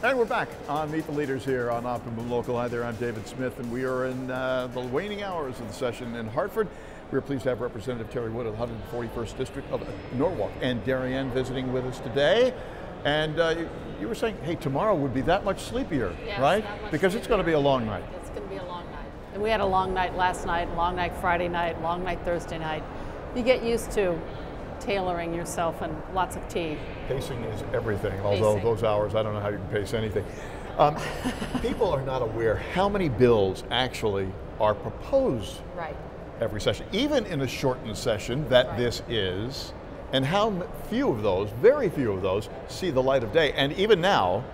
And we're back on Meet the Leaders here on Optimum Local. Hi there, I'm David Smith, and we are in the waning hours of the session in Hartford. We're pleased to have Representative Terrie Wood of the 141st District of Norwalk and Darien visiting with us today. And you were saying, hey, tomorrow would be that much sleepier, yes, right? Because it's going to be a long night. It's going to be a long night. And we had a long night last night, long night Friday night, long night Thursday night. You get used to tailoring yourself and lots of tea. Pacing is everything, although those hours, I don't know how you can pace anything. People are not aware how many bills actually are proposed every session, even in a shortened session that this is, and how few of those, very few of those, see the light of day. And even now,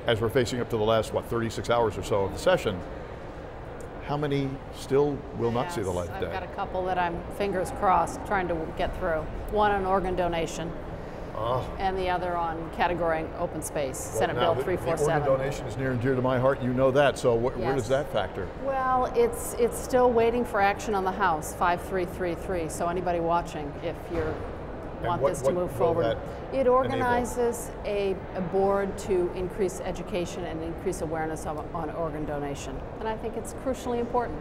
as we're facing up to the last, 36 hours or so of the session, how many still will not see the light of day? I've got a couple that I'm, fingers crossed, trying to get through. One on organ donation, and the other on categorizing open space, Senate Bill 347. The organ donation is near and dear to my heart, you know that, so where does that factor? Well, it's still waiting for action on the House, 5333, so anybody watching, if you want this to move forward. It organizes a board to increase education and increase awareness on organ donation, and I think it's crucially important.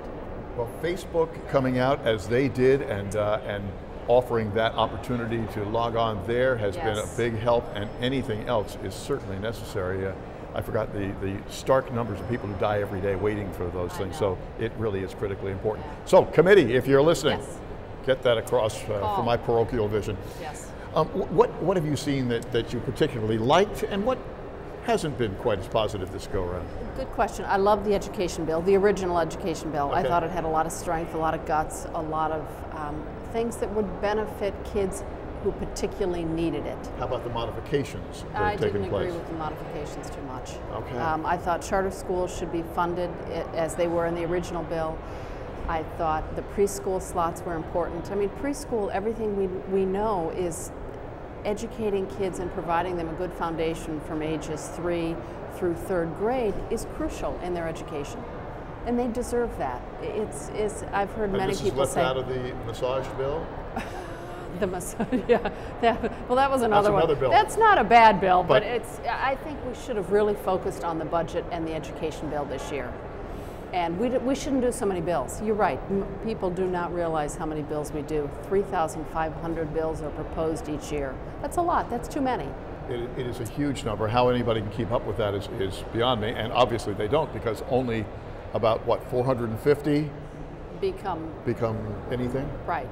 Well, Facebook coming out as they did and offering that opportunity to log on there has been a big help, and anything else is certainly necessary. I forgot the stark numbers of people who die every day waiting for those things, so it really is critically important. So, committee, if you're listening, get that across for my parochial vision. Yes. What have you seen that you particularly liked, and what hasn't been quite as positive this go around? Good question. I love the education bill, the original education bill. I thought it had a lot of strength, a lot of guts, a lot of things that would benefit kids who particularly needed it. How about the modifications that have taken place? I didn't agree with the modifications too much. Okay. I thought charter schools should be funded as they were in the original bill. I thought the preschool slots were important. I mean, preschool, everything we know is educating kids and providing them a good foundation from ages 3 through 3rd grade is crucial in their education. And they deserve that. I've heard many people say— And this is left out of the massage bill? The massage, yeah. Well, that was another one. That's another bill. That's not a bad bill, but I think we should have really focused on the budget and the education bill this year. And we shouldn't do so many bills. You're right, people do not realize how many bills we do. 3,500 bills are proposed each year. That's a lot, that's too many. It is a huge number. How anybody can keep up with that is beyond me, and obviously they don't, because only about, 450 become anything? Right.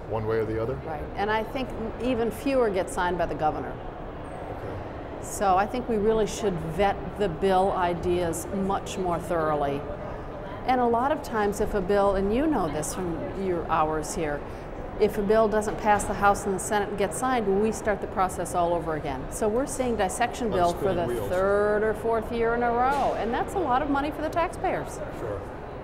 One way or the other? Right, and I think even fewer get signed by the governor. Okay. So I think we really should vet the bill ideas much more thoroughly. And a lot of times if a bill, and you know this from your hours here, if a bill doesn't pass the House and the Senate and get signed, we start the process all over again. So we're seeing dissection bill for the 3rd or 4th year in a row, and that's a lot of money for the taxpayers. Sure.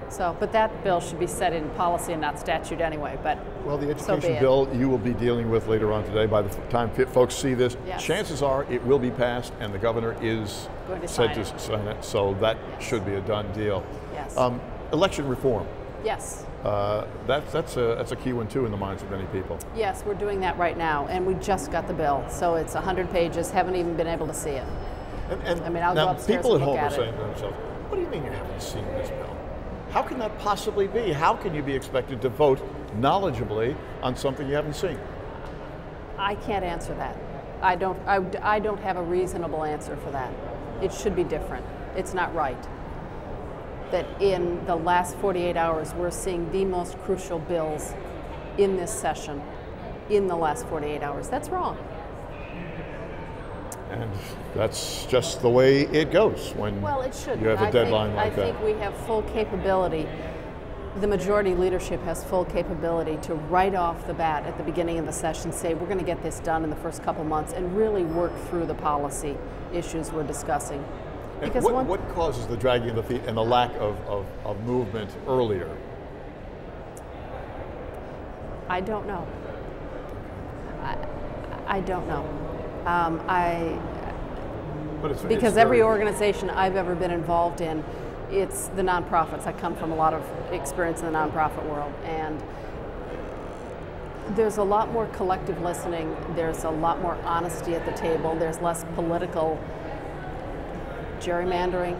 So, but that bill should be set in policy and not statute anyway, but well, the education bill you will be dealing with later on today. By the time folks see this, chances are it will be passed and the governor is said to sign it, so that should be a done deal. Yes. Election reform. Yes. That's a key one too in the minds of many people. Yes, we're doing that right now, and we just got the bill, so it's 100 pages, haven't even been able to see it. And I mean, I'll go upstairs people and at look home at are saying to themselves, what do you mean you haven't seen this bill? How can that possibly be? How can you be expected to vote knowledgeably on something you haven't seen? I can't answer that. I don't have a reasonable answer for that. It should be different. It's not right that in the last 48 hours we're seeing the most crucial bills in this session in the last 48 hours. That's wrong. And that's just the way it goes when you have a deadline like that. I think we have full capability. The majority leadership has full capability to right off the bat at the beginning of the session say we're going to get this done in the first couple months and really work through the policy issues we're discussing. Because what causes the dragging of the feet and the lack of movement earlier? I don't know. I don't know. Because every organization I've ever been involved in, it's the nonprofits. I come from a lot of experience in the nonprofit world, and there's a lot more collective listening, there's a lot more honesty at the table, there's less political gerrymandering.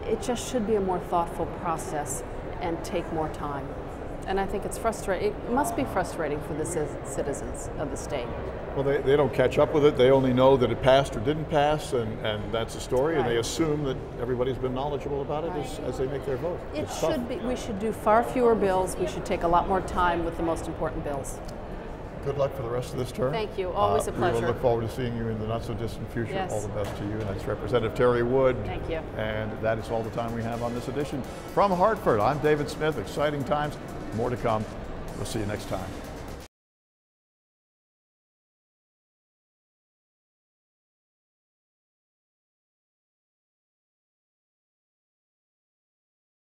It just should be a more thoughtful process and take more time. And I think it's frustrating. It must be frustrating for the citizens of the state. Well, they don't catch up with it. They only know that it passed or didn't pass, and that's the story, right. And they assume that everybody's been knowledgeable about it right. as they make their vote. It should be. We should do far fewer bills. We should take a lot more time with the most important bills. Good luck for the rest of this term. Thank you. Always a pleasure. We will look forward to seeing you in the not-so-distant future. Yes. All the best to you. And that's Representative Terrie Wood. Thank you. And that is all the time we have on this edition. From Hartford, I'm David Smith. Exciting times. More to come. We'll see you next time.